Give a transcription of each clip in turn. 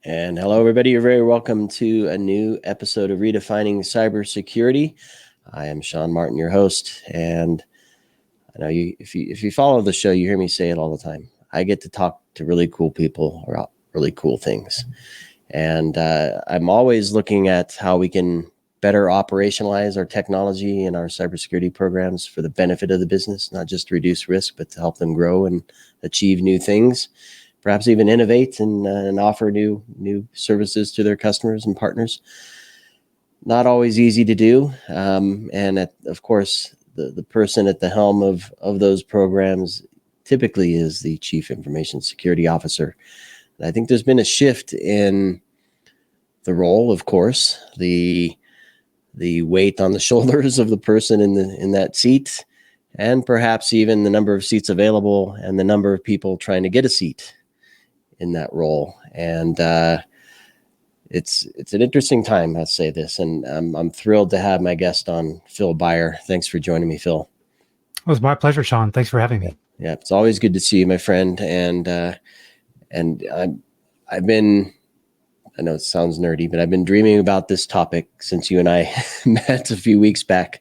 And hello, everybody. You're very welcome to a new episode of Redefining Cybersecurity. I am Sean Martin, your host, and I know if you follow the show, you hear me say it all the time. I get to talk to really cool people about really cool things, and I'm always looking at how we can better operationalize our technology and our cybersecurity programs for the benefit of the business, not just to reduce risk, but to help them grow and achieve new things. Perhaps even innovate and offer new services to their customers and partners. Not always easy to do. Of course, the person at the helm of those programs typically is the Chief Information Security Officer. And I think there's been a shift in the role, of course, the weight on the shoulders of the person in that seat, and perhaps even the number of seats available and the number of people trying to get a seat in that role. And it's an interesting time, I'll say this. And I'm thrilled to have my guest on, Phil Beyer. Thanks for joining me, Phil. It was my pleasure, Sean. Thanks for having me. Yeah, it's always good to see you, my friend. And I've been, I know it sounds nerdy, but I've been dreaming about this topic since you and I met a few weeks back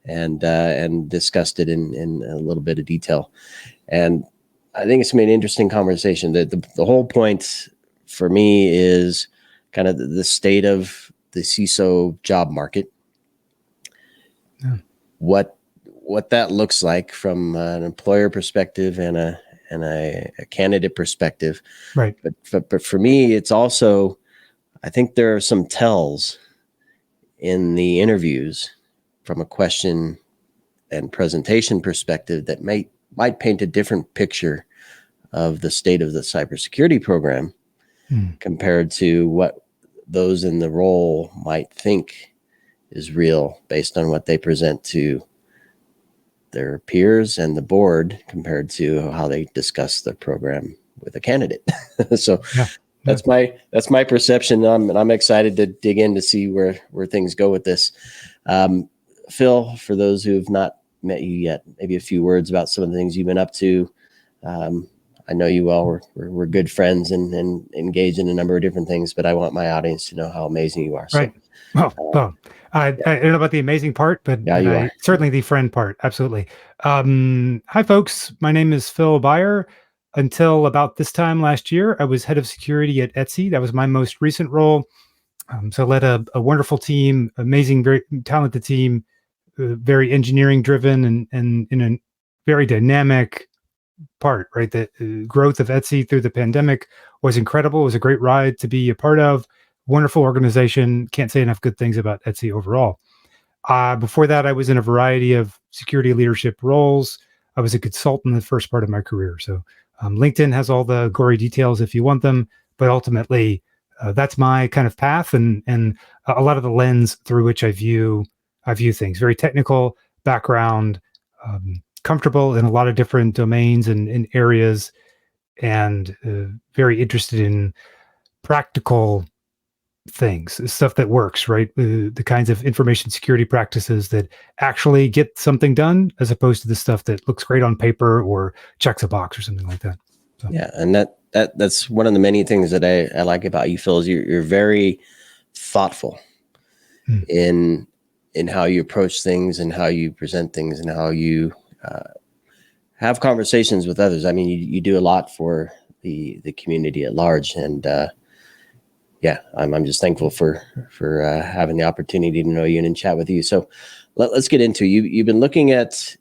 and discussed it in a little bit of detail. And I think it's been an interesting conversation. The whole point for me is kind of the state of the CISO job market. Yeah. What that looks like from an employer perspective and a candidate perspective. Right. But for me, it's also, I think there are some tells in the interviews from a question and presentation perspective that might paint a different picture of the state of the cybersecurity program compared to what those in the role might think is real based on what they present to their peers and the board compared to how they discuss the program with a candidate. So yeah. That's my perception. I'm excited to dig in to see where things go with this. Phil, for those who have not met you yet, maybe a few words about some of the things you've been up to. I know you well. We're good friends and engaged in a number of different things, but I want my audience to know how amazing you are. Right. So, I don't know about the amazing part, but, yeah, you are. Certainly the friend part. Absolutely. Hi, folks. My name is Phil Beyer. Until about this time last year, I was head of security at Etsy. That was my most recent role. So led a wonderful team, amazing, very talented team, very engineering driven and in a very dynamic part, right? The growth of Etsy through the pandemic was incredible. It was a great ride to be a part of. Wonderful organization. Can't say enough good things about Etsy overall. Before that, I was in a variety of security leadership roles. I was a consultant in the first part of my career. So LinkedIn has all the gory details if you want them, but ultimately that's my kind of path and a lot of the lens through which I view things. Very technical background, comfortable in a lot of different domains and in areas, and very interested in practical things, stuff that works, right? The kinds of information security practices that actually get something done, as opposed to the stuff that looks great on paper or checks a box or something like that. So. Yeah, and that's one of the many things that I like about you, Phil, is you're very thoughtful in how you approach things and how you present things and how you have conversations with others. I mean, you do a lot for the community at large, and yeah, I'm just thankful for having the opportunity to know you and chat with you. So let's get into you. You've been looking at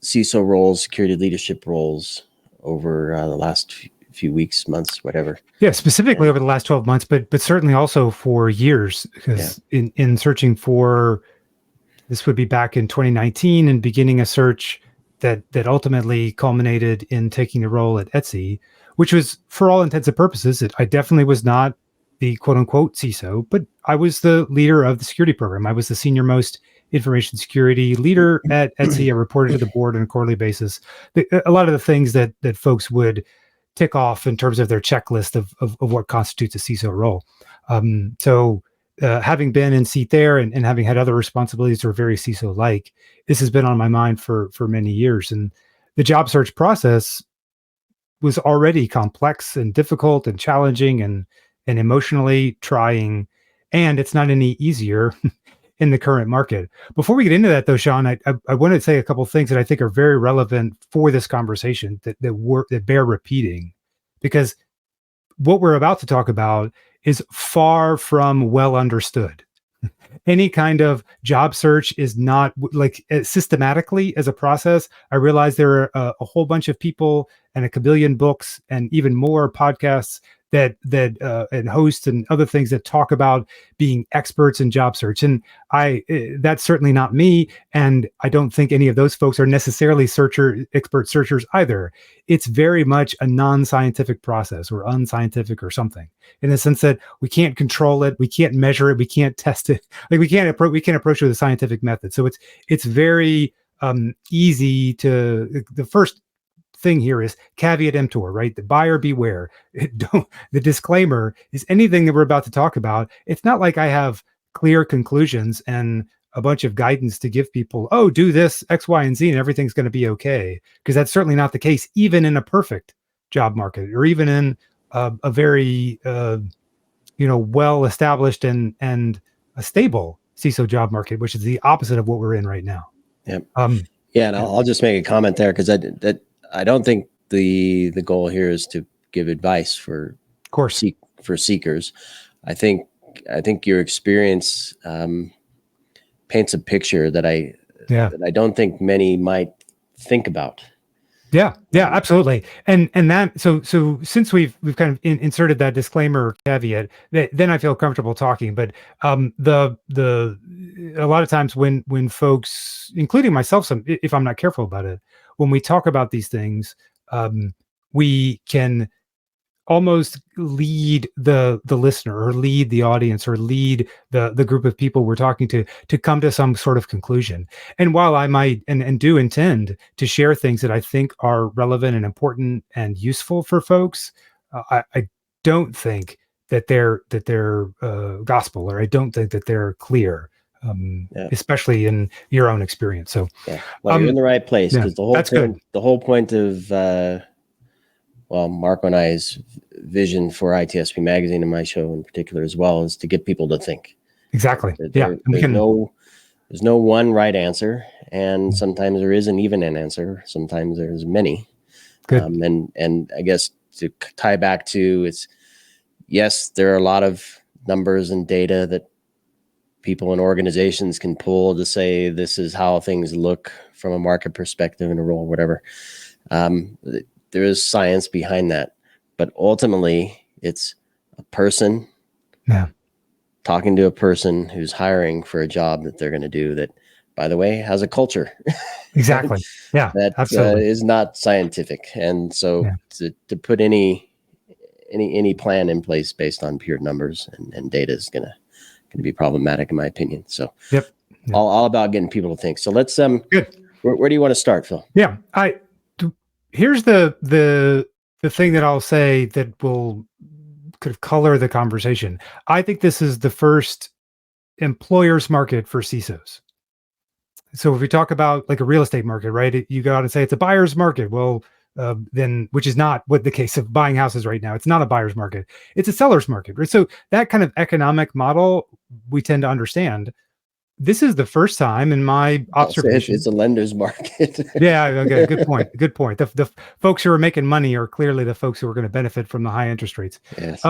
CISO roles, security leadership roles over the last few weeks, months, whatever. Yeah, specifically over the last 12 months, but certainly also for years, because in searching for, this would be back in 2019 and beginning a search that ultimately culminated in taking the role at Etsy, which was, for all intents and purposes, I definitely was not the quote unquote CISO, but I was the leader of the security program. I was the senior most information security leader at Etsy. I reported to the board on a quarterly basis. A lot of the things that folks would tick off in terms of their checklist of what constitutes a CISO role. So having been in seat there and having had other responsibilities that were very CISO-like, this has been on my mind for many years. And the job search process was already complex and difficult and challenging and emotionally trying, and it's not any easier in the current market. Before we get into that, though, Sean, I want to say a couple of things that I think are very relevant for this conversation that bear repeating, because what we're about to talk about is far from well understood. Any kind of job search is not like systematically as a process. I realize there are a whole bunch of people and a kabillion books and even more podcasts that and hosts and other things that talk about being experts in job search. And that's certainly not me. And I don't think any of those folks are necessarily expert searchers either. It's very much a non-scientific process, or unscientific or something, in the sense that we can't control it, we can't measure it, we can't test it. Like we can't approach it with a scientific method. So it's very easy to. The first thing here is caveat emptor, right? The buyer beware. The disclaimer is anything that we're about to talk about. It's not like I have clear conclusions and a bunch of guidance to give people, oh, do this X, Y, and Z, and everything's going to be okay. Because that's certainly not the case, even in a perfect job market, or even in a very well-established and a stable CISO job market, which is the opposite of what we're in right now. Yep. And I'll just make a comment there, because I don't think the goal here is to give advice for seekers. I think your experience paints a picture that I don't think many might think about. Yeah, absolutely. And that so since we've kind of inserted that disclaimer caveat, then I feel comfortable talking. But a lot of times when folks, including myself, if I'm not careful about it, when we talk about these things, we can almost lead the listener, or lead the audience, or lead the group of people we're talking to come to some sort of conclusion. And while I might and do intend to share things that I think are relevant and important and useful for folks, I don't think that they're gospel, or I don't think that they're clear, especially in your own experience. So, well, you're in the right place, because the whole point of Marco and I's vision for ITSPmagazine, and my show in particular as well, is to get people to think. Exactly. There's no one right answer, and sometimes there isn't even an answer. Sometimes there's many. Good. And I guess to tie back to yes, there are a lot of numbers and data that people and organizations can pull to say this is how things look from a market perspective in a role, whatever. There is science behind that, but ultimately it's a person talking to a person who's hiring for a job that they're going to do, that, by the way, has a culture. Exactly. Yeah, that is not scientific. And so to put any plan in place based on pure numbers and data is going to be problematic, in my opinion. So all about getting people to think. So let's good. Where do you want to start, Phil? Yeah, here's the thing that I'll say that will kind of color the conversation. I think this is the first employer's market for CISOs. So if we talk about like a real estate market, right? You go out and say it's a buyer's market. Well, then, which is not what the case of buying houses right now. It's not a buyer's market. It's a seller's market, right? So that kind of economic model we tend to understand. This is the first time in my observation. It's a lender's market. Yeah. Okay. Good point. Good point. The folks who are making money are clearly the folks who are going to benefit from the high interest rates. Yes.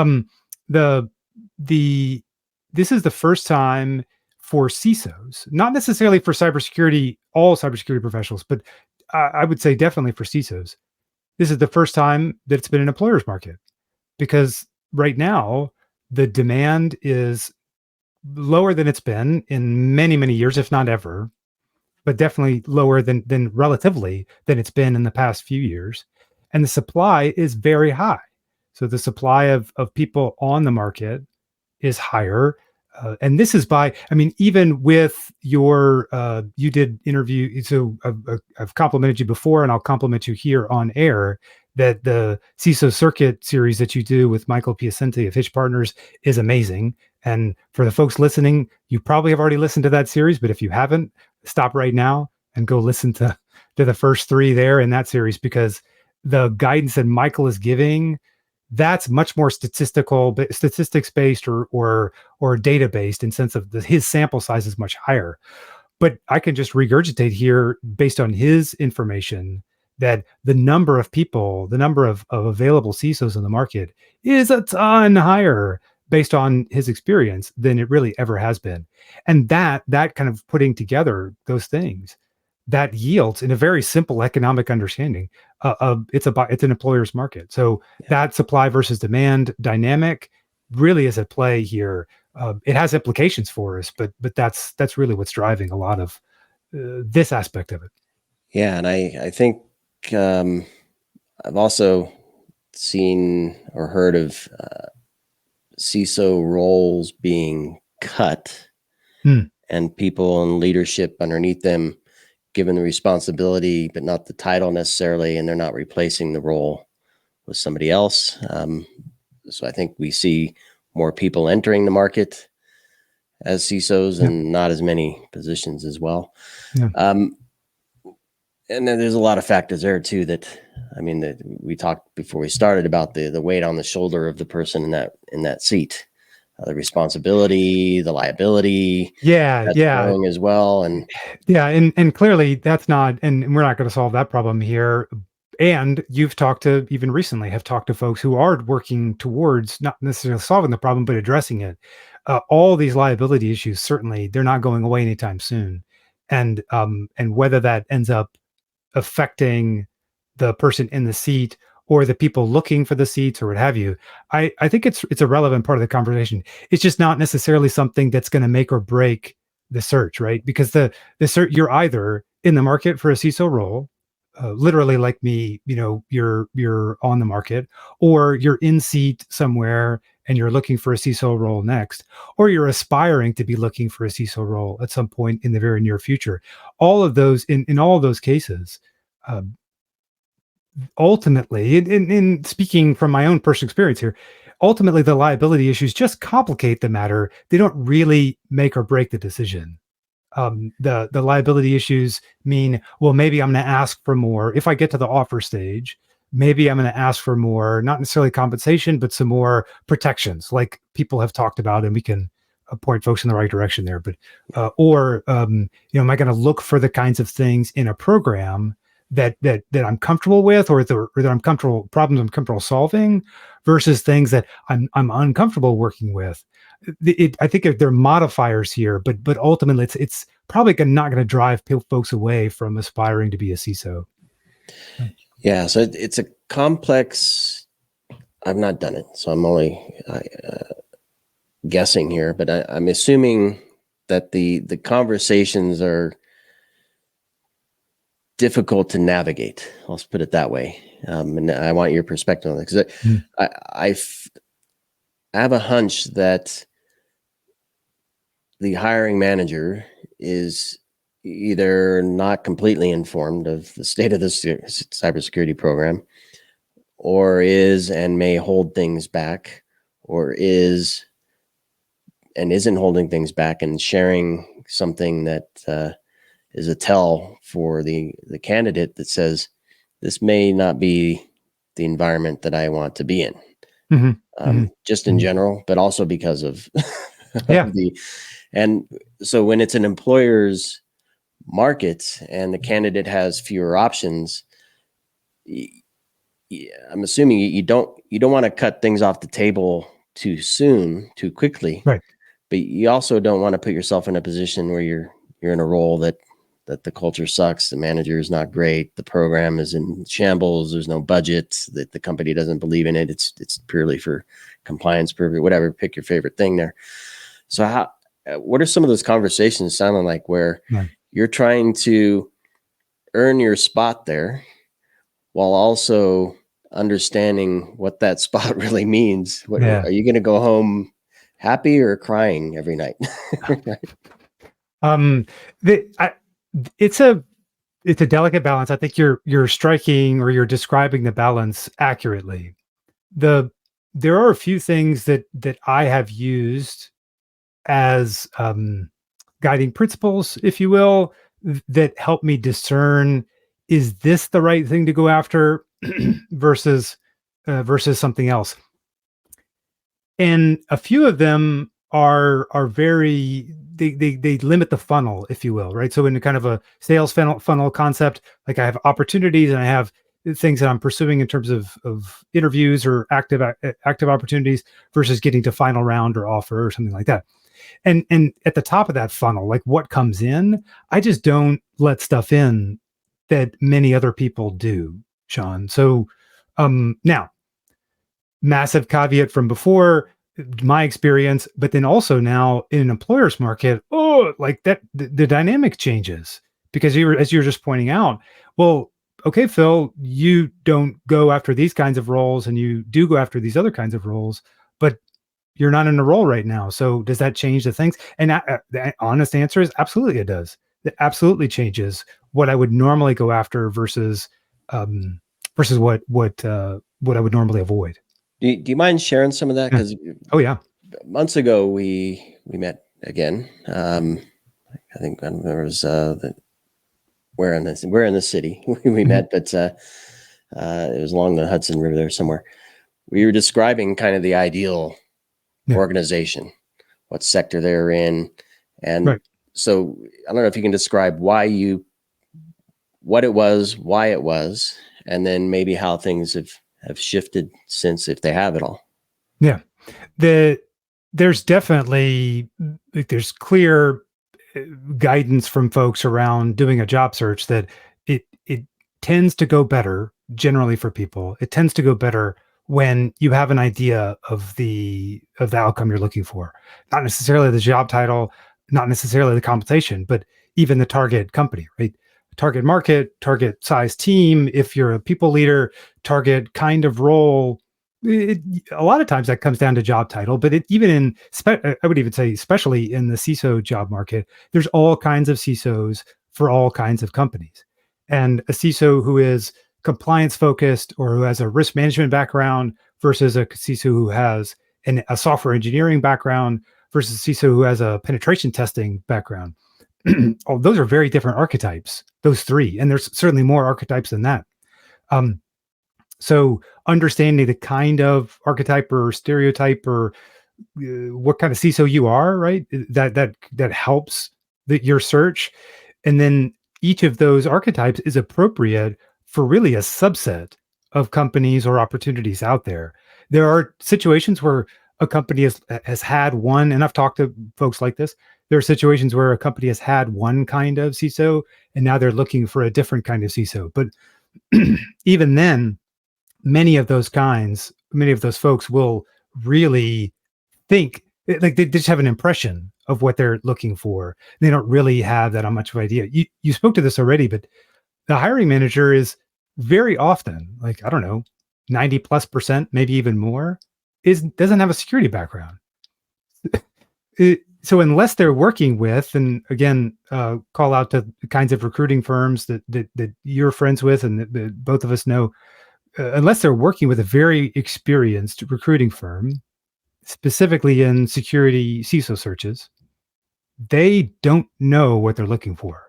This is the first time for CISOs, not necessarily for cybersecurity, all cybersecurity professionals, but I would say definitely for CISOs. This is the first time that it's been an employer's market, because right now the demand is lower than it's been in many, many years, if not ever, but definitely lower than relatively than it's been in the past few years. And the supply is very high. So the supply of people on the market is higher. And this is even with your, you did interview. So I've complimented you before, and I'll compliment you here on air, that the CISO Circuit series that you do with Michael Piacenti of Hitch Partners is amazing. And for the folks listening, you probably have already listened to that series, but if you haven't, stop right now and go listen to the first 3 there in that series, because the guidance that Michael is giving, that's much more statistics based or data based in sense of his sample size is much higher. But I can just regurgitate here based on his information that the number of people, the number of available CISOs in the market is a ton higher based on his experience than it really ever has been. And that kind of putting together those things, that yields in a very simple economic understanding of it's an employer's market. So Yeah. that supply versus demand dynamic really is at play here. It has implications for us, but that's really what's driving a lot of this aspect of it. Yeah, and I think I've also seen or heard of CISO roles being cut and people in leadership underneath them given the responsibility, but not the title necessarily, and they're not replacing the role with somebody else. So I think we see more people entering the market as CISOs and not as many positions as well. Yeah. And then there's a lot of factors there too that we talked before we started about the weight on the shoulder of the person in that seat, the responsibility, the liability, that's growing as well. And clearly that's not, and we're not going to solve that problem here. And you've talked to, even recently, have talked to folks who are working towards not necessarily solving the problem, but addressing it. All these liability issues, certainly, they're not going away anytime soon. And whether that ends up affecting the person in the seat or the people looking for the seats or what have you, I think it's a relevant part of the conversation. It's just not necessarily something that's going to make or break the search, right? Because the search, you're either in the market for a CISO role, literally like me, you're on the market, or you're in seat somewhere and you're looking for a CISO role next, or you're aspiring to be looking for a CISO role at some point in the very near future. All of those, in all of those cases, ultimately, in speaking from my own personal experience here, ultimately the liability issues just complicate the matter. They don't really make or break the decision. The liability issues mean, well, maybe I'm going to ask for more if I get to the offer stage. Maybe I'm going to ask for more, not necessarily compensation, but some more protections, like people have talked about, and we can point folks in the right direction there. But am I going to look for the kinds of things in a program that I'm comfortable with, or that I'm comfortable problems I'm comfortable solving, versus things that I'm uncomfortable working with. I think there are modifiers here, but ultimately it's probably not going to drive folks away from aspiring to be a CISO. Yeah, so it's a complex. I've not done it, so I'm only guessing here, but I'm assuming that the conversations are difficult to navigate. Let's put it that way. And I want your perspective on it, because I have a hunch that the hiring manager is either not completely informed of the state of the cybersecurity program, or is and may hold things back, or is and isn't holding things back and sharing something that is a tell for the candidate that says, this may not be the environment that I want to be in, just in general, but also because of and so when it's an employer's market and the candidate has fewer options, I'm assuming you don't want to cut things off the table too soon, too quickly, right? But you also don't want to put yourself in a position where you're in a role that the culture sucks, the manager is not great, the program is in shambles, there's no budget, that the company doesn't believe in it, it's purely for compliance purpose, whatever, pick your favorite thing there. So what are some of those conversations sounding like where you're trying to earn your spot there while also understanding what that spot really means? Are you going to go home happy or crying every night? It's a delicate balance. I think you're striking, or you're describing the balance accurately. There are a few things that I have used as guiding principles, if you will, that help me discern, is this the right thing to go after? versus something else. And a few of them are very they limit the funnel, if you will, right? So in kind of a sales funnel concept, like I have opportunities and I have things that I'm pursuing in terms of interviews or active opportunities versus getting to final round or offer or something like that. And at the top of that funnel, like what comes in, I just don't let stuff in that many other people do, Sean. So now, massive caveat from before, my experience, but then also now in an employer's market, like that the dynamic changes because as you were just pointing out, well, okay, Phil, you don't go after these kinds of roles and you do go after these other kinds of roles, but you're not in a role right now. So does that change the things? And the honest answer is absolutely it does. It absolutely changes what I would normally go after versus what I would normally avoid. Do you mind sharing some of that? Because oh yeah, months ago we met again. I think there was we're in the city we met, but it was along the Hudson River there somewhere. We were describing kind of the ideal organization, what sector they're in, and so I don't know if you can describe what it was, why it was, and then maybe how things have shifted since, if they have at all. Yeah, there's definitely there's clear guidance from folks around doing a job search that it tends to go better generally for people. It tends to go better when you have an idea of the outcome you're looking for, not necessarily the job title, not necessarily the compensation, but even the target company, right? Target market, target size team. If you're a people leader, target kind of role. A lot of times that comes down to job title, but I would even say, especially in the CISO job market, there's all kinds of CISOs for all kinds of companies. And a CISO who is compliance focused or who has a risk management background versus a CISO who has a software engineering background versus a CISO who has a penetration testing background. Oh, those are very different archetypes, those three. And there's certainly more archetypes than that. So understanding the kind of archetype or stereotype or what kind of CISO you are, right? That helps your search. And then each of those archetypes is appropriate for really a subset of companies or opportunities out there. There are situations where a company has had one, and I've talked to folks like this. There are situations where a company has had one kind of CISO, and now they're looking for a different kind of CISO. But even then, many of those folks will really think like they just have an impression of what they're looking for. They don't really have that much of an idea. You spoke to this already, but the hiring manager is very often, like, I don't know, 90+%, maybe even more, doesn't have a security background. So unless they're working with, and again, call out to the kinds of recruiting firms that you're friends with and that both of us know, unless they're working with a very experienced recruiting firm, specifically in security CISO searches, they don't know what they're looking for,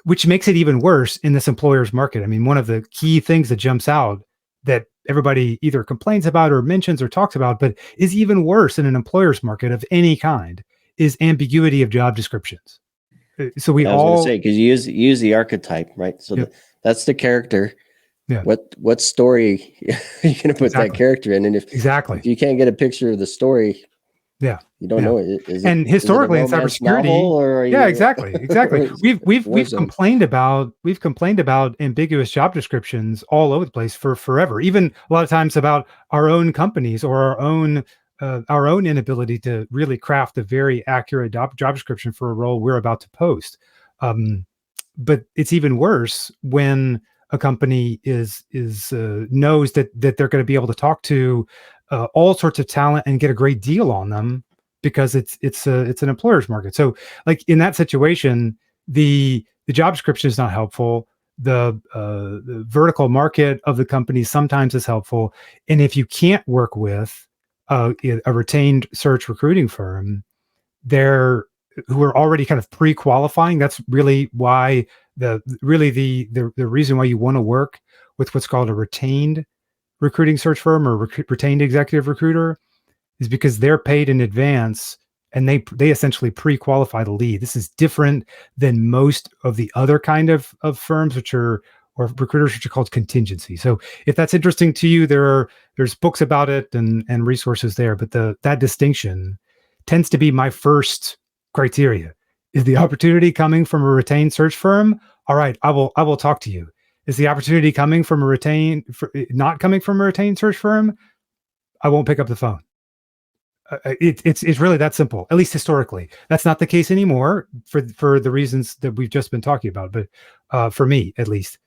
which makes it even worse in this employer's market. I mean, one of the key things that jumps out that everybody either complains about or mentions or talks about, but is even worse in an employer's market of any kind, is ambiguity of job descriptions. So I was going to say, because you use the archetype, right? So that's the character. Yeah. What story are you going to put that character in? And if you can't get a picture of the story, you don't know it. And historically in cybersecurity, exactly. We've complained about ambiguous job descriptions all over the place for forever. Even a lot of times about our own companies or our own inability to really craft a very accurate job description for a role we're about to post. But it's even worse when a company knows that they're going to be able to talk to all sorts of talent and get a great deal on them because it's an employer's market. So like in that situation, the job description is not helpful. The vertical market of the company sometimes is helpful. And if you can't work with a retained search recruiting firm, who are already kind of pre-qualifying, that's really why the reason why you want to work with what's called a retained recruiting search firm or retained executive recruiter is because they're paid in advance and they essentially pre-qualify the lead. This is different than most of the other kind of firms, or recruiters, which are called contingency. So if that's interesting to you, there's books about it and resources there. But that distinction tends to be my first criteria. Is the opportunity coming from a retained search firm? All right, I will talk to you. Is the opportunity coming from not coming from a retained search firm? I won't pick up the phone. It's really that simple, at least historically. That's not the case anymore for the reasons that we've just been talking about, but for me at least.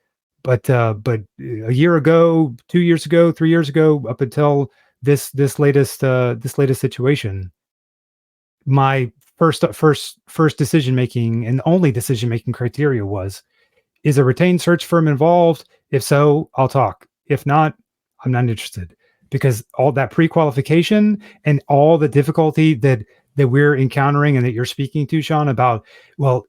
But a year ago, 2 years ago, 3 years ago, up until this latest situation, my first decision making and only decision making criteria was: is a retained search firm involved? If so, I'll talk. If not, I'm not interested. Because all that pre-qualification and all the difficulty that we're encountering and that you're speaking to, Sean, about, well,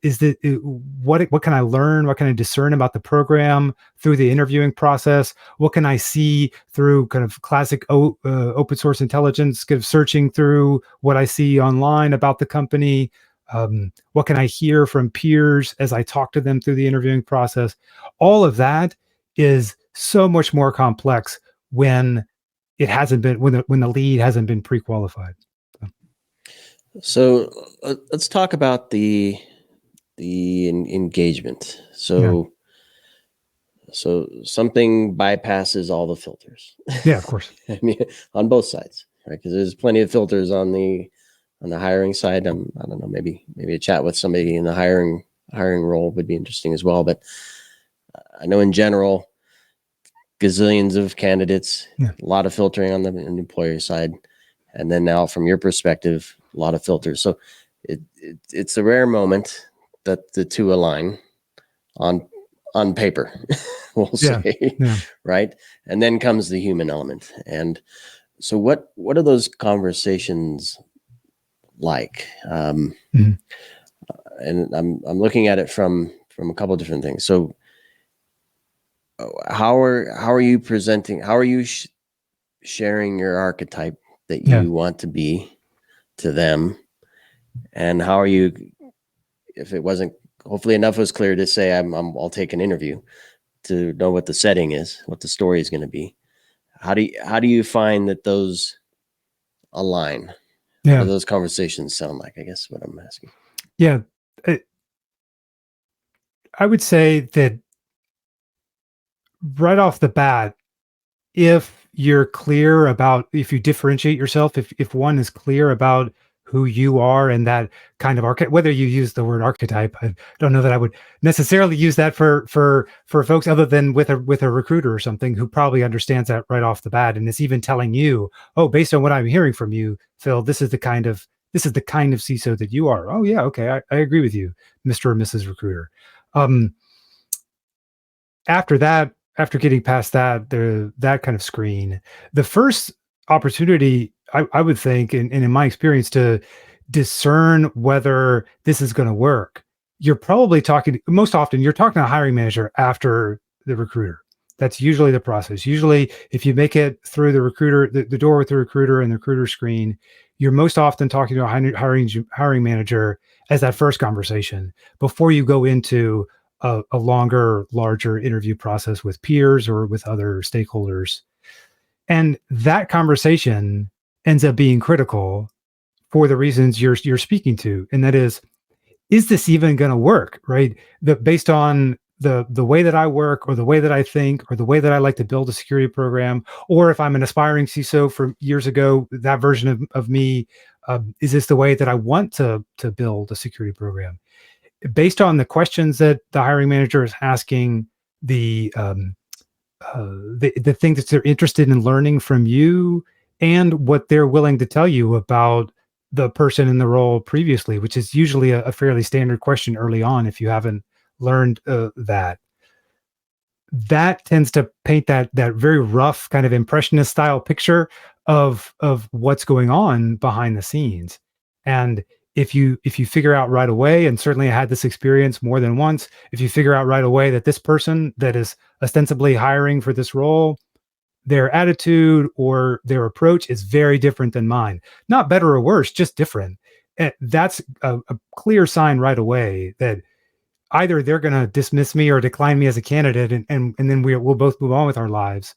what can I learn? What can I discern about the program through the interviewing process? What can I see through kind of classic open source intelligence, kind of searching through what I see online about the company? What can I hear from peers as I talk to them through the interviewing process? All of that is so much more complex when it hasn't been, when the lead hasn't been pre-qualified. So let's talk about the engagement. So something bypasses all the filters. Yeah, of course. I mean, on both sides, right? Because there's plenty of filters on the hiring side. I don't know, maybe a chat with somebody in the hiring role would be interesting as well. But I know in general, gazillions of candidates, a lot of filtering on the employer side, and then now from your perspective, a lot of filters. So it's a rare moment that the two align on paper, we'll say, right? And then comes the human element. And so what are those conversations like? And I'm looking at it from a couple of different things. So how are you presenting? How are you sharing your archetype that you want to be to them? And how are you, if it wasn't, hopefully enough was clear to say I'll take an interview, to know what the setting is, what the story is going to be. How do you find that those align? What do those conversations sound like? I guess what I'm asking. Yeah. I would say that right off the bat, if you're clear about, if you differentiate yourself, if one is clear about who you are and that kind of archetype, whether you use the word archetype, I don't know that I would necessarily use that for folks other than with a recruiter or something who probably understands that right off the bat and is even telling you, oh, based on what I'm hearing from you, Phil, this is the kind of CISO that you are. Oh yeah, okay, I agree with you, Mr. or Mrs. Recruiter. After getting past that kind of screen, the first opportunity I would think, and in my experience, to discern whether this is going to work, you're probably most often to a hiring manager after the recruiter. That's usually the process. Usually, if you make it through the recruiter, the door with the recruiter and the recruiter screen, you're most often talking to a hiring manager as that first conversation before you go into a longer, larger interview process with peers or with other stakeholders. And that conversation ends up being critical for the reasons you're speaking to. And that is this even going to work, right? Based on the way that I work, or the way that I think, or the way that I like to build a security program, or if I'm an aspiring CISO from years ago, that version of me, is this the way that I want to build a security program? Based on the questions that the hiring manager is asking, the things that they're interested in learning from you, and what they're willing to tell you about the person in the role previously, which is usually a fairly standard question early on if you haven't learned that tends to paint that very rough kind of impressionist style picture of what's going on behind the scenes. And if you figure out right away, and certainly I had this experience more than once, if you figure out right away that this person that is ostensibly hiring for this role, their attitude or their approach is very different than mine, not better or worse, just different. That's a clear sign right away that either they're going to dismiss me or decline me as a candidate, and then we'll both move on with our lives,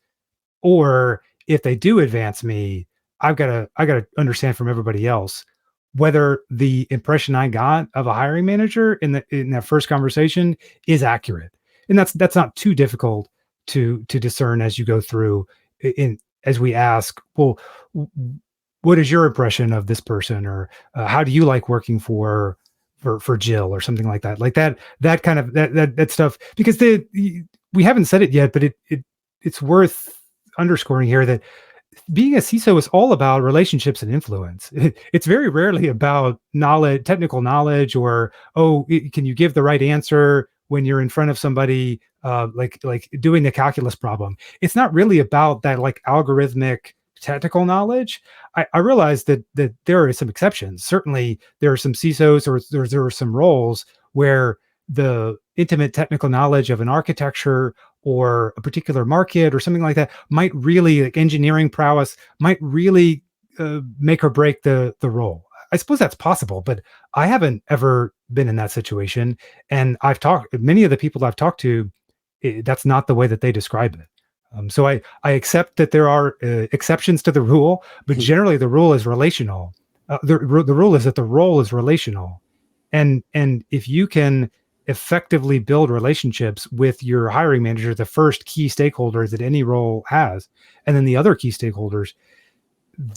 or if they do advance me, I gotta understand from everybody else whether the impression I got of a hiring manager in that first conversation is accurate. And that's not too difficult to discern as you go through in as we ask, well, what is your impression of this person, or how do you like working for Jill, or something like that, that kind of that stuff, because we haven't said it yet, but it's worth underscoring here that being a CISO is all about relationships and influence. It's very rarely about knowledge, technical knowledge, or, oh, can you give the right answer when you're in front of somebody, like doing the calculus problem. It's not really about that like algorithmic technical knowledge. I realize that there are some exceptions. Certainly, there are some CISOs, or there are some roles where the intimate technical knowledge of an architecture or a particular market or something like that might really, like engineering prowess, might really make or break the role. I suppose that's possible, but I haven't ever been in that situation. And many of the people I've talked to, that's not the way that they describe it. So I accept that there are exceptions to the rule, but generally the rule is relational. The rule is that the role is relational. And if you can effectively build relationships with your hiring manager, the first key stakeholder that any role has, and then the other key stakeholders,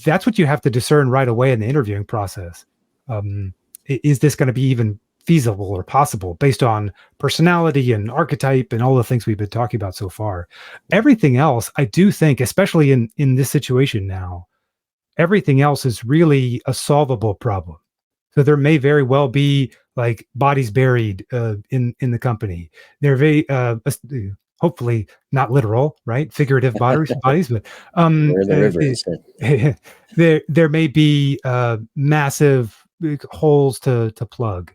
that's what you have to discern right away in the interviewing process. Is this going to be even feasible or possible based on personality and archetype and all the things we've been talking about so far? Everything else, I do think, especially in this situation now, everything else is really a solvable problem. So there may very well be like bodies buried in the company. They're very hopefully not literal, right? Figurative bodies, but Where the river is. there may be massive holes to plug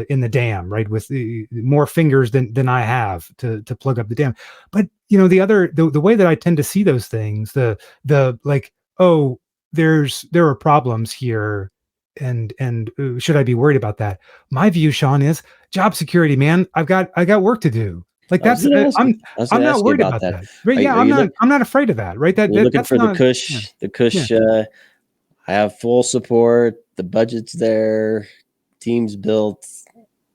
in the dam, right? With more fingers than I have to plug up the dam. But the way that I tend to see those things, the like, oh, there are problems here, and should I be worried about that? My view, Sean, is job security, man. I got work to do. Like that's I'm not worried about that. Right? Yeah, I'm not afraid of that. Right? You're looking for not, the cush. yeah. The cush. Yeah. I have full support. The budget's there. Team's built.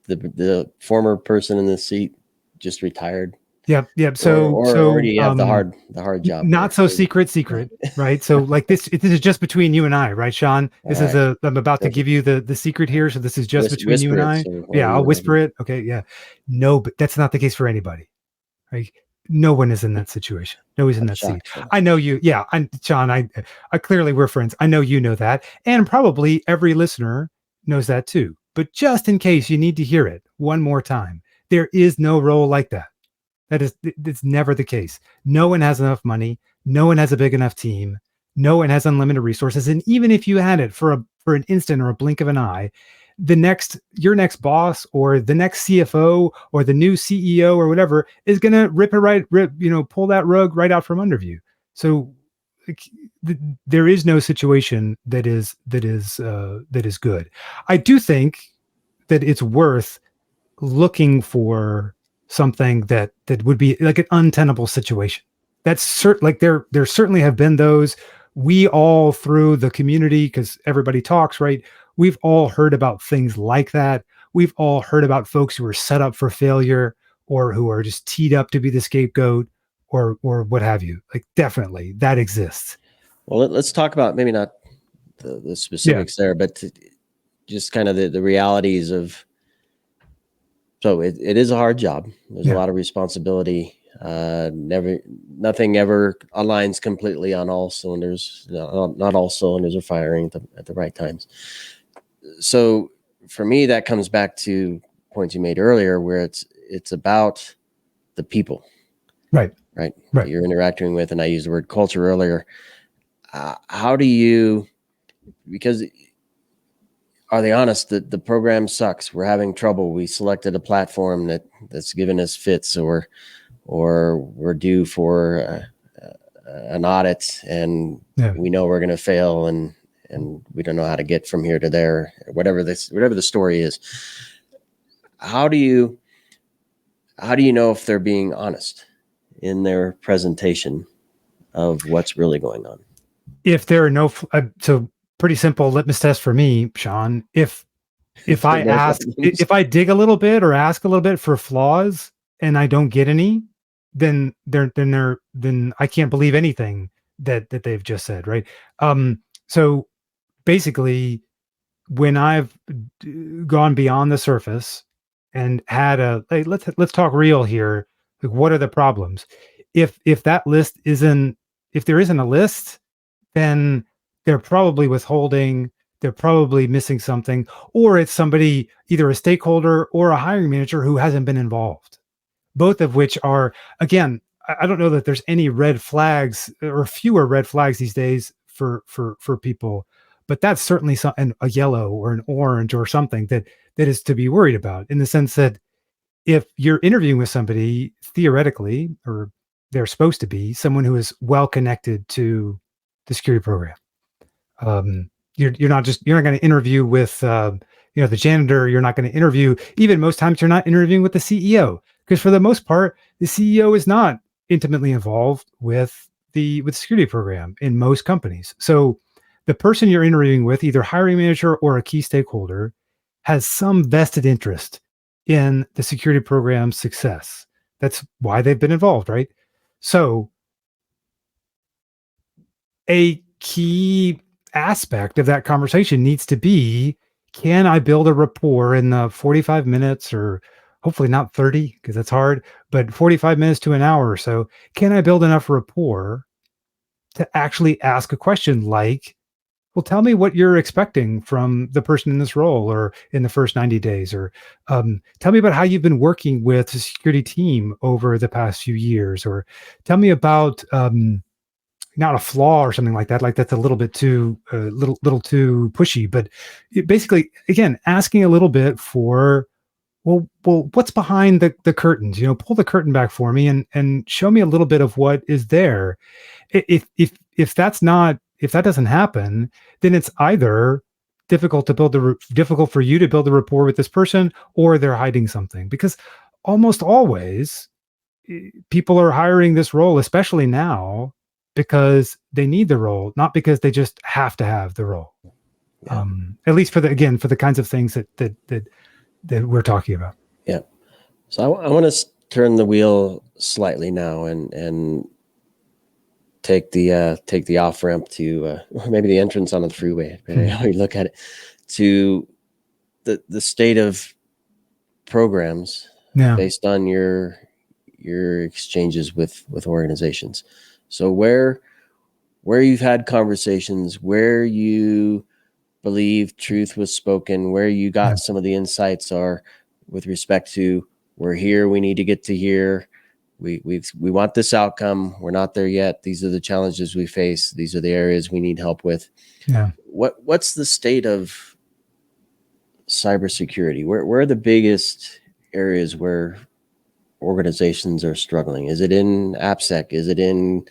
The former person in the seat just retired. Yep. So already have the hard job. Not so secret, right? So like this is just between you and I, right, Sean? This is I'm about to give you the secret here. So this is just between you and I. Yeah, I'll whisper it. Okay. Yeah. No, but that's not the case for anybody. Right? No one is in that situation. Nobody's in that seat. I know you. Yeah. Sean, I clearly we're friends. I know you know that. And probably every listener knows that too. But just in case you need to hear it one more time, there is no role like that. It's never the case. No one has enough money. No one has a big enough team. No one has unlimited resources. And even if you had it for an instant or a blink of an eye, your next boss or the next CFO or the new CEO or whatever is going to pull that rug right out from under you. So there is no situation that is good. I do think that it's worth looking for something that would be like an untenable situation. That's like there certainly have been those. We all through the community, because everybody talks, right? We've all heard about things like that. We've all heard about folks who are set up for failure or who are just teed up to be the scapegoat or what have you. Like definitely that exists. Well, let's talk about maybe not the specifics there, but just kind of the realities of. So it is a hard job. There's a lot of responsibility. Nothing ever aligns completely on all cylinders. Not all cylinders are firing at the right times. So for me, that comes back to points you made earlier, where it's about the people, right? That you're interacting with, and I used the word culture earlier. How do you? Because are they honest that the program sucks? We're having trouble. We selected a platform that's given us fits, or we're due for an audit, and we know we're going to fail, and we don't know how to get from here to there. Whatever the story is, how do you know if they're being honest in their presentation of what's really going on? If there are no, so pretty simple litmus test for me, Sean. If I if I dig a little bit or ask a little bit for flaws and I don't get any, then I can't believe anything that they've just said, right? So basically, when I've gone beyond the surface and had hey, let's talk real here. Like, what are the problems? If that list isn't, if there isn't a list, then they're probably withholding, they're probably missing something, or it's somebody, either a stakeholder or a hiring manager, who hasn't been involved. Both of which are, again, I don't know that there's any red flags, or fewer red flags these days for people, but that's certainly a yellow or an orange or something that is to be worried about, in the sense that if you're interviewing with somebody, theoretically, or they're supposed to be someone who is well connected to the security program. You're not going to interview with the janitor. You're not going to interview, even most times you're not interviewing with the CEO, because for the most part, the CEO is not intimately involved with the security program in most companies. So the person you're interviewing with, either hiring manager or a key stakeholder, has some vested interest in the security program's success. That's why they've been involved, right? So a key aspect of that conversation needs to be, can I build a rapport in the 45 minutes, or hopefully not 30, because that's hard, but 45 minutes to an hour or so? Can I build enough rapport to actually ask a question like, well, tell me what you're expecting from the person in this role, or in the first 90 days, or tell me about how you've been working with the security team over the past few years, or tell me about not a flaw or something like that. Like, that's a little bit too little too pushy, but basically, again, asking a little bit for, well, what's behind the curtains? Pull the curtain back for me and show me a little bit of what is there. If that doesn't happen, then it's either difficult for you to build a rapport with this person, or they're hiding something. Because almost always, people are hiring this role, especially now, because they need the role, not because they just have to have the role. Yeah. At least for the kinds of things that we're talking about. Yeah. So I want to turn the wheel slightly now and take the off ramp to maybe the entrance on the freeway, depending on how you look at it, to the state of programs based on your exchanges with organizations. So where you've had conversations, where you believe truth was spoken, where you got some of the insights are with respect to, we're here, we need to get to here. We want this outcome. We're not there yet. These are the challenges we face. These are the areas we need help with. Yeah. What's the state of cybersecurity? Where are the biggest areas where organizations are struggling? Is it in AppSec? Is it in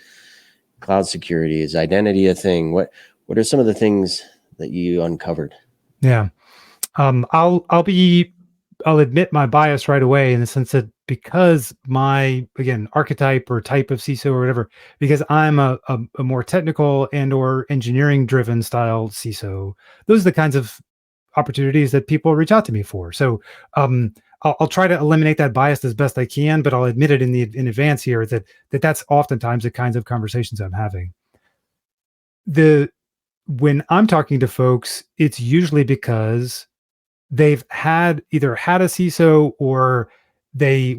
cloud security? Is identity a thing? What are some of the things that you uncovered? Yeah. I'll admit my bias right away, in the sense that, because my, again, archetype or type of CISO or whatever, because I'm a more technical and or engineering driven style CISO, those are the kinds of opportunities that people reach out to me for. So I'll try to eliminate that bias as best I can, but I'll admit it in advance here that that's oftentimes the kinds of conversations I'm having. When I'm talking to folks, it's usually because they've either had a CISO, or they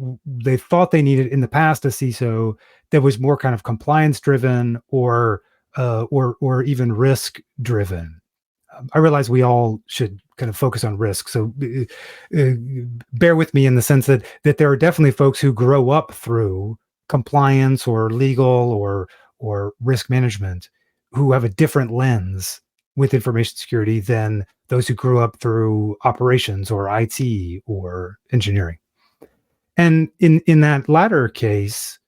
thought they needed in the past a CISO that was more kind of compliance driven, or even risk driven. I realize we all should kind of focus on risk, so bear with me in the sense that there are definitely folks who grow up through compliance or legal or risk management, who have a different lens with information security than those who grew up through operations or IT or engineering. And in that latter case,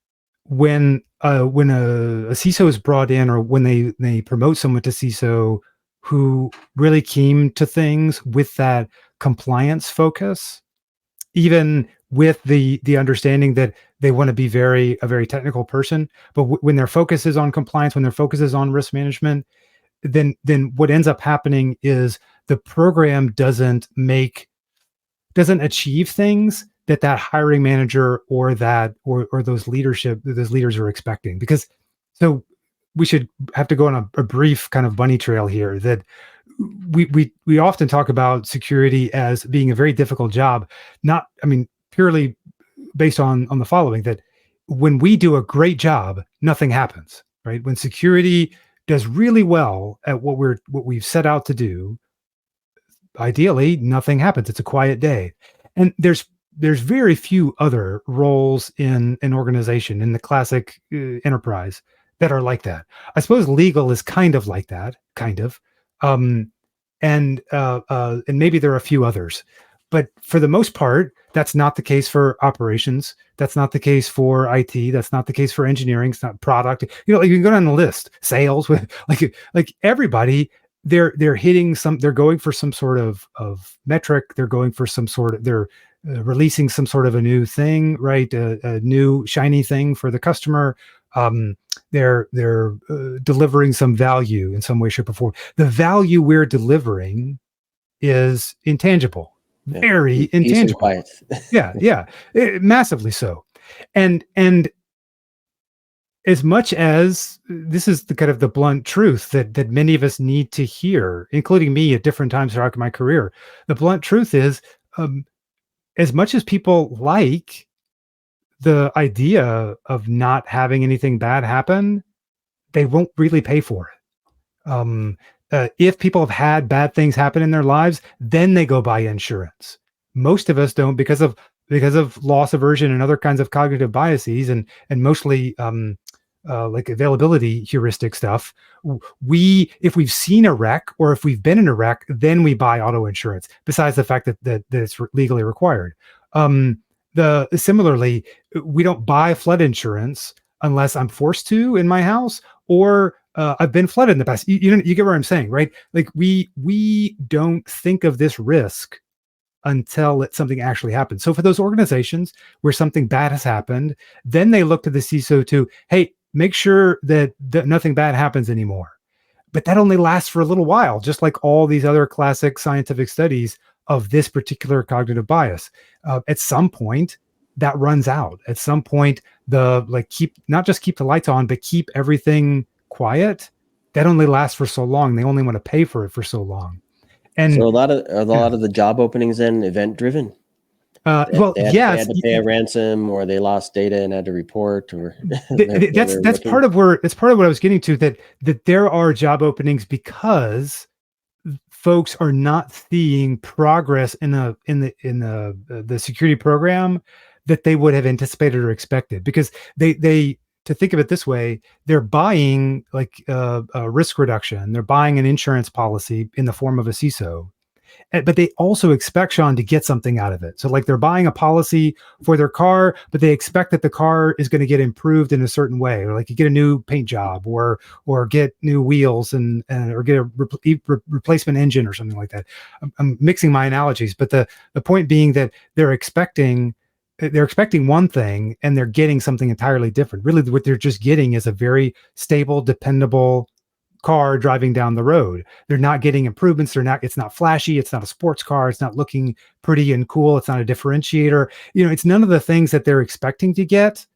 when a CISO is brought in, or when they promote someone to CISO who really came to things with that compliance focus, even with the understanding that they want to be a very technical person, but when their focus is on compliance, when their focus is on risk management, then what ends up happening is the program doesn't achieve things that hiring manager or those leaders are expecting. Because so we should have to go on a brief kind of bunny trail here, that we often talk about security as being a very difficult job, purely based on the following: that when we do a great job, nothing happens, right? When security does really well at what we've set out to do, ideally nothing happens. It's a quiet day. And there's very few other roles in an organization, in the classic enterprise, that are like that. I suppose legal is kind of like that, um, and maybe there are a few others, but for the most part, that's not the case for operations. That's not the case for IT. That's not the case for engineering. It's not product. You know, you can go down the list. Sales, with like everybody. They're going for some sort of metric. They're going for some sort of, they're releasing some sort of a new thing, right? A new shiny thing for the customer. They're delivering some value in some way, shape, or form. The value we're delivering is intangible, very intangible. Yeah, massively so. And as much as this is the kind of the blunt truth that many of us need to hear, including me at different times throughout my career, the blunt truth is, as much as people like the idea of not having anything bad happen, they won't really pay for it. If people have had bad things happen in their lives, then they go buy insurance. Most of us don't, because of loss aversion and other kinds of cognitive biases, and mostly like availability heuristic stuff. If we've seen a wreck, or if we've been in a wreck, then we buy auto insurance, besides the fact that it's legally required. Similarly, we don't buy flood insurance unless I'm forced to in my house, or I've been flooded in the past. You get what I'm saying, right? Like we don't think of this risk until something actually happens. So for those organizations where something bad has happened, then they look to the CISO to, hey, make sure that nothing bad happens anymore. But that only lasts for a little while, just like all these other classic scientific studies of this particular cognitive bias. At some point, that runs out. At some point, not just keep the lights on, but keep everything quiet. That only lasts for so long. They only want to pay for it for so long. And so a lot of the job openings then event driven. They had to pay a ransom, or they lost data and had to report, or that's part of what I was getting to, that there are job openings because folks are not seeing progress in the security program that they would have anticipated or expected, because they to think of it this way, they're buying like a risk reduction. They're buying an insurance policy in the form of a CISO, but they also expect, Sean, to get something out of it. So like they're buying a policy for their car, but they expect that the car is going to get improved in a certain way, or like you get a new paint job, or get new wheels or get a replacement engine or something like that. I'm mixing my analogies, but the point being that they're expecting one thing and they're getting something entirely different. Really, what they're just getting is a very stable, dependable car driving down the road. They're not getting improvements. It's not flashy. It's not a sports car. It's not looking pretty and cool. It's not a differentiator. It's none of the things that they're expecting to get.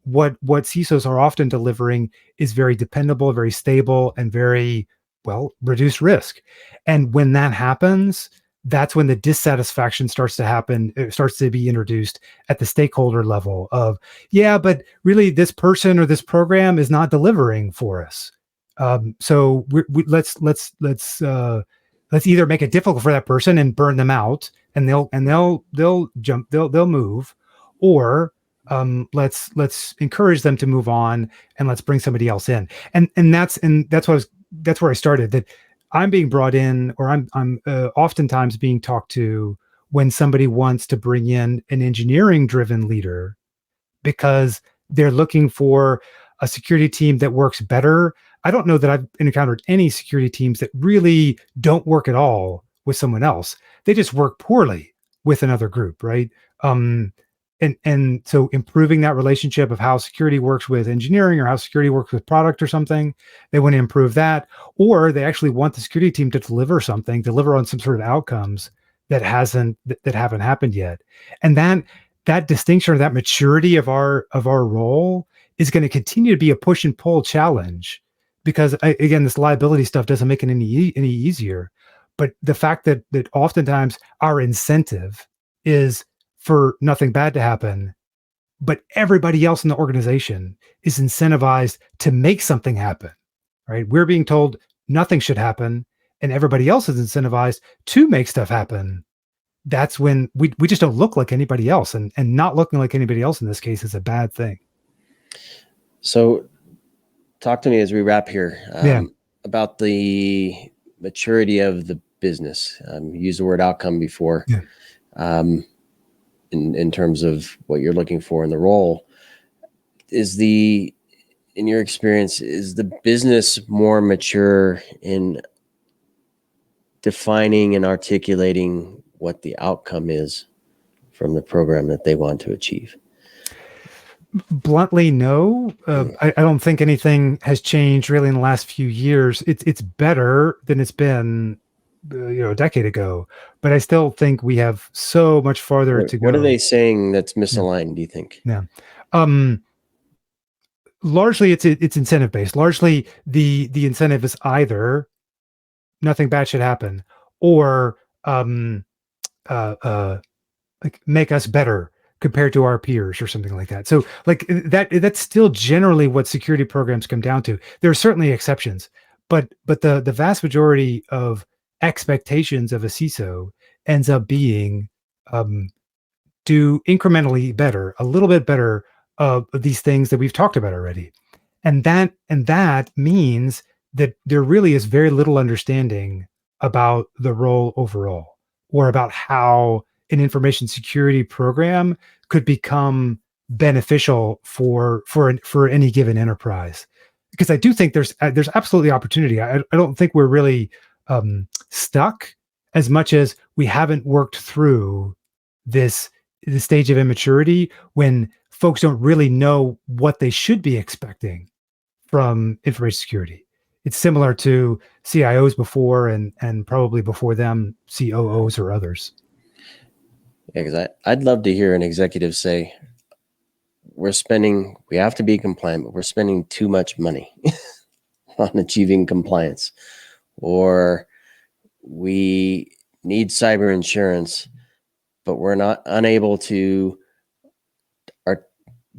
What CISOs are often delivering is very dependable, very stable, and very, well, reduced risk. And when that happens, that's when the dissatisfaction starts to happen. It starts to be introduced at the stakeholder level of, yeah, but really this person or this program is not delivering for us. So let's either make it difficult for that person and burn them out, and they'll move, or let's encourage them to move on, and let's bring somebody else in. And that's where I started. That I'm being brought in, or I'm oftentimes being talked to when somebody wants to bring in an engineering driven leader because they're looking for a security team that works better. I don't know that I've encountered any security teams that really don't work at all with someone else. They just work poorly with another group, right? And so improving that relationship of how security works with engineering or how security works with product or something, they want to improve that, or they actually want the security team to deliver on some sort of outcomes that haven't happened yet. And that distinction or that maturity of our role is going to continue to be a push and pull challenge, because again, this liability stuff doesn't make it any easier. But the fact that oftentimes our incentive is for nothing bad to happen, but everybody else in the organization is incentivized to make something happen, right? We're being told nothing should happen, and everybody else is incentivized to make stuff happen. That's when we just don't look like anybody else, and not looking like anybody else in this case is a bad thing. So talk to me as we wrap here Yeah. about the maturity of the business. You used the word outcome before. Yeah. In terms of what you're looking for in the role. In your experience, is the business more mature in defining and articulating what the outcome is from the program that they want to achieve? Bluntly, no. I don't think anything has changed really in the last few years. It's better than it's been, a decade ago, but I still think we have so much farther to go. What are they saying that's misaligned, do you think? Yeah. Largely it's incentive based. Largely the incentive is either nothing bad should happen, or like make us better compared to our peers or something like that. So like that's still generally what security programs come down to. There are certainly exceptions, but the vast majority of expectations of a CISO ends up being do incrementally better, a little bit better of these things that we've talked about already. And that means that there really is very little understanding about the role overall, or about how an information security program could become beneficial for any given enterprise. Because I do think there's absolutely opportunity. I don't think we're really stuck, as much as we haven't worked through this stage of immaturity when folks don't really know what they should be expecting from information security. It's similar to CIOs before, and probably before them, COOs or others. Yeah, because I'd love to hear an executive say, we have to be compliant, but we're spending too much money on achieving compliance. Or we need cyber insurance, but we're not unable to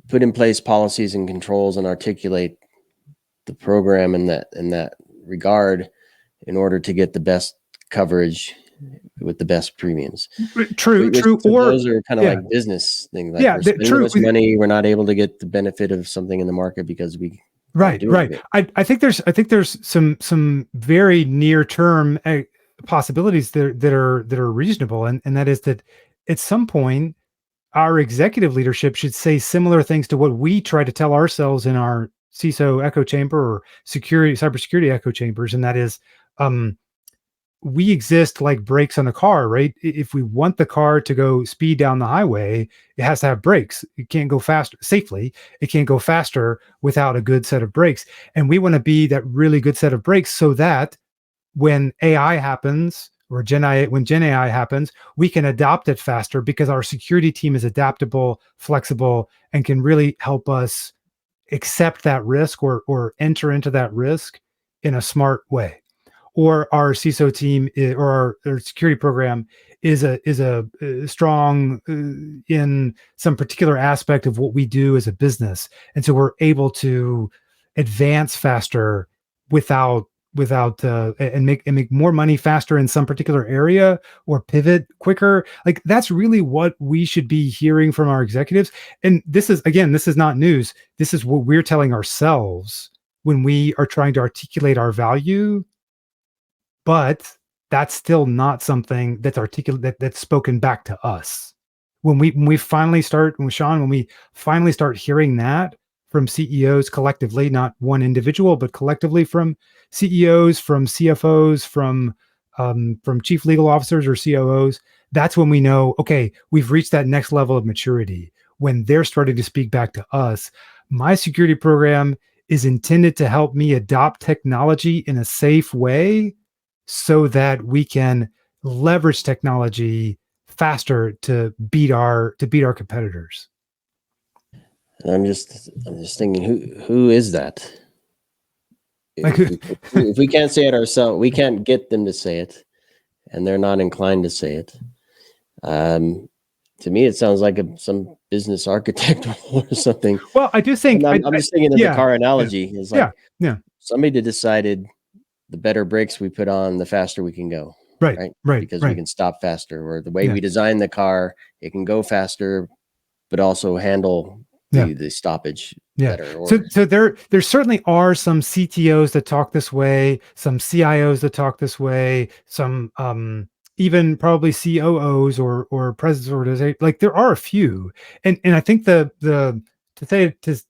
put in place policies and controls and articulate the program in that regard in order to get the best coverage with the best premiums. True. Or those are kind of like business things. Like we're spending too much money, we're not able to get the benefit of something in the market because we right. I think there's some very near term possibilities that are reasonable, and that is that at some point our executive leadership should say similar things to what we try to tell ourselves in our CISO echo chamber or cybersecurity echo chambers, and that is, we exist like brakes on a car, right? If we want the car to go speed down the highway, it has to have brakes. It can't go faster safely. It can't go faster without a good set of brakes. And we want to be that really good set of brakes, so that when AI happens, or when Gen AI happens, we can adopt it faster because our security team is adaptable, flexible, and can really help us accept that risk or enter into that risk in a smart way. Or our CISO team or our security program is a strong in some particular aspect of what we do as a business, and so we're able to advance faster without and make more money faster in some particular area, or pivot quicker. Like, that's really what we should be hearing from our executives. And this is not news. This is what we're telling ourselves when we are trying to articulate our value. but that's still not something that's articulate that's spoken back to us. When we finally start, when we finally start hearing that from CEOs collectively, not one individual, but collectively from CEOs, from CFOs, from chief legal officers or COOs, that's when we know, okay, we've reached that next level of maturity. When they're starting to speak back to us, my security program is intended to help me adopt technology in a safe way so that we can leverage technology faster to beat our competitors. And I'm just thinking, who is that? Like, If we can't say it ourselves, we can't get them to say it, and they're not inclined to say it. To me, it sounds like some business architect or something. well, I do think I'm just thinking of the car analogy. yeah, It's like yeah, somebody decided the better brakes we put on, the faster we can go, right, right? right, Because we right. can stop faster, or the way Yeah. we design the car, it can go faster, but also handle Yeah. the stoppage Yeah. better. Or So there certainly are some CTOs that talk this way, some CIOs that talk this way, some even probably COOs or presidents of organizations. Like there are a few, and I think the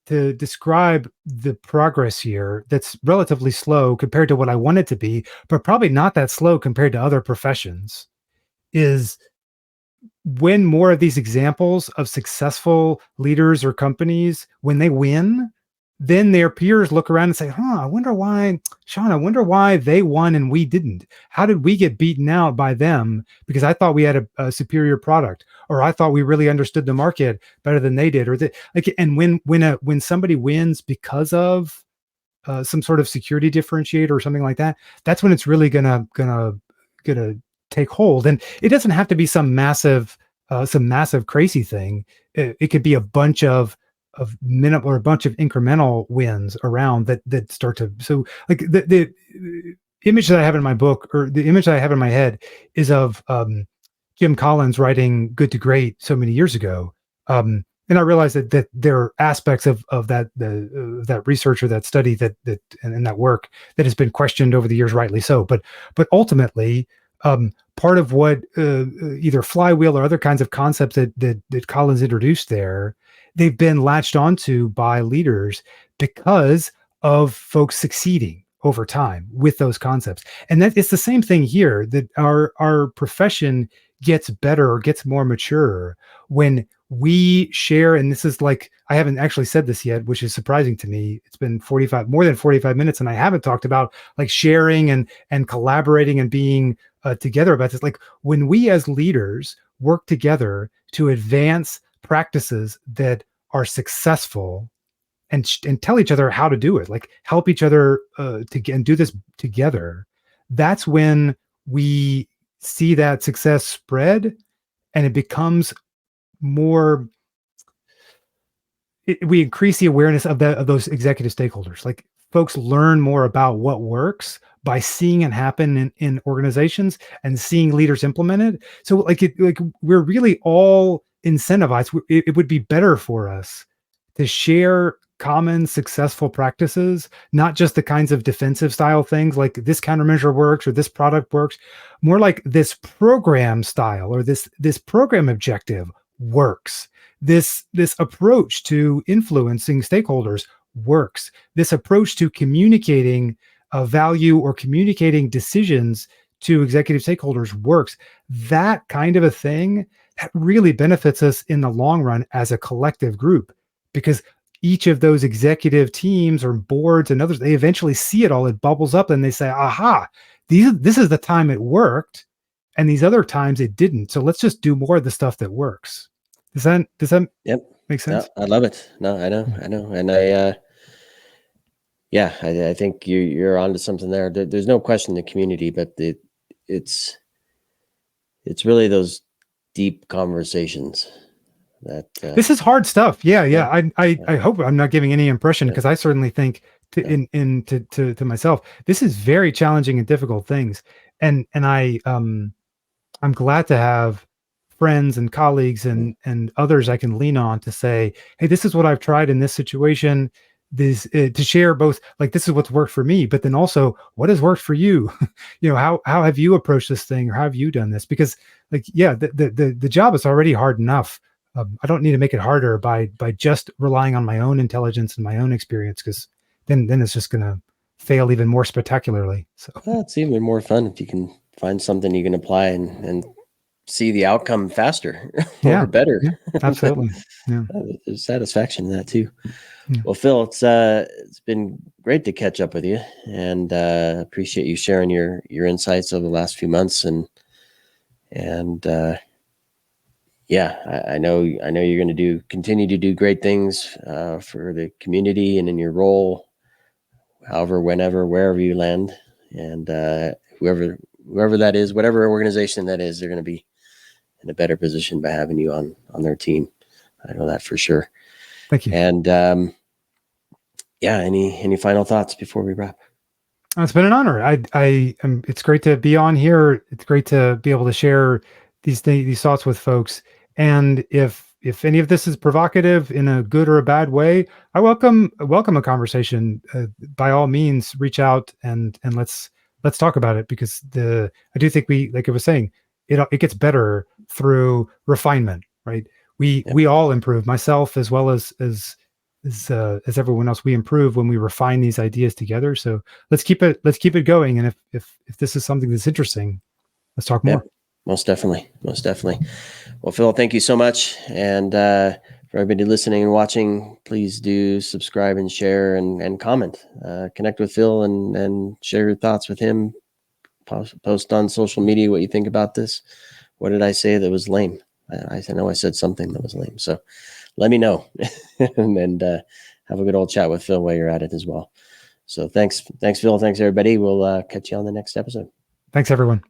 to describe the progress here that's relatively slow compared to what I want it to be, but probably not that slow compared to other professions, is when more of these examples of successful leaders or companies, when they win, then their peers look around and say, I wonder why, Sean, I wonder why they won and we didn't. How did we get beaten out by them? Because I thought we had a superior product, or I thought we really understood the market better than they did. Or like, and when somebody wins because of some sort of security differentiator or something like that, that's when it's really gonna take hold. And it doesn't have to be some massive crazy thing. It could be a bunch of minimal or a bunch of incremental wins around that start to. So like the image that I have in my book, or the image that I have in my head, is of Jim Collins writing Good to Great so many years ago. And I realized that there are aspects of that research or that study and that work that has been questioned over the years, rightly so. But ultimately, part of what either flywheel or other kinds of concepts that Collins introduced there, they've been latched onto by leaders because of folks succeeding over time with those concepts. And that it's the same thing here, that our profession gets better or gets more mature when we share. And this is like, I haven't actually said this yet, which is surprising to me. It's been more than 45 minutes and I haven't talked about like sharing and collaborating and being together about this. Like when we as leaders work together to advance practices that are successful and tell each other how to do it, like help each other and do this together, that's when we see that success spread, and it becomes more. We increase the awareness of those executive stakeholders. Like folks learn more about what works by seeing it happen in organizations and seeing leaders implement it. So like we're really all incentivized. It would be better for us to share common successful practices, not just the kinds of defensive style things like this countermeasure works or this product works, more like this program style or this program objective works. This approach to influencing stakeholders works. This approach to communicating value or communicating decisions to executive stakeholders works. That kind of a thing, that really benefits us in the long run as a collective group, because each of those executive teams or boards and others, they eventually see it all. It bubbles up and they say, aha, this is the time it worked, and these other times it didn't. So let's just do more of the stuff that works. Does that yep, make sense? no, I love it. No, I know, and I think you're onto something there. There's no question the community, but it's really those deep conversations that This is hard stuff. Yeah. yeah, I hope I'm not giving any impression, because I certainly think to myself, this is very challenging and difficult things. And I'm glad to have friends and colleagues and others I can lean on to say, hey, this is what I've tried in this situation. to share both, like, this is what's worked for me, but then also what has worked for you. How have you approached this thing, or how have you done this? Because, like, yeah, the job is already hard enough. I don't need to make it harder by just relying on my own intelligence and my own experience, because then it's just going to fail even more spectacularly. So Well, it's even more fun if you can find something you can apply and see the outcome faster or better. yeah, absolutely. Yeah. There's satisfaction in that too. Yeah. Well, Phil, it's been great to catch up with you, and appreciate you sharing your insights over the last few months. And yeah, I know you're going to continue to do great things for the community and in your role, however, whenever, wherever you land, and whoever that is, whatever organization that is, they're going to be in a better position by having you on their team. I know that for sure. Thank you. And yeah, any final thoughts before we wrap? It's been an honor. It's great to be on here. It's great to be able to share these thoughts with folks. And if any of this is provocative in a good or a bad way, I welcome a conversation. By all means, reach out and let's talk about it, because I do think like I was saying, it gets better through refinement, right? We all improve, myself as well as everyone else. We improve when we refine these ideas together. So let's keep it going. And if this is something that's interesting, let's talk more. Yep, most definitely. Well, Phil, thank you so much. And for everybody listening and watching, please do subscribe and share and comment. Connect with Phil and share your thoughts with him. Post on social media what you think about this. What did I say that was lame? I know I said something that was lame. So let me know. and have a good old chat with Phil while you're at it as well. So thanks, Phil. Thanks, everybody. We'll catch you on the next episode. Thanks, everyone.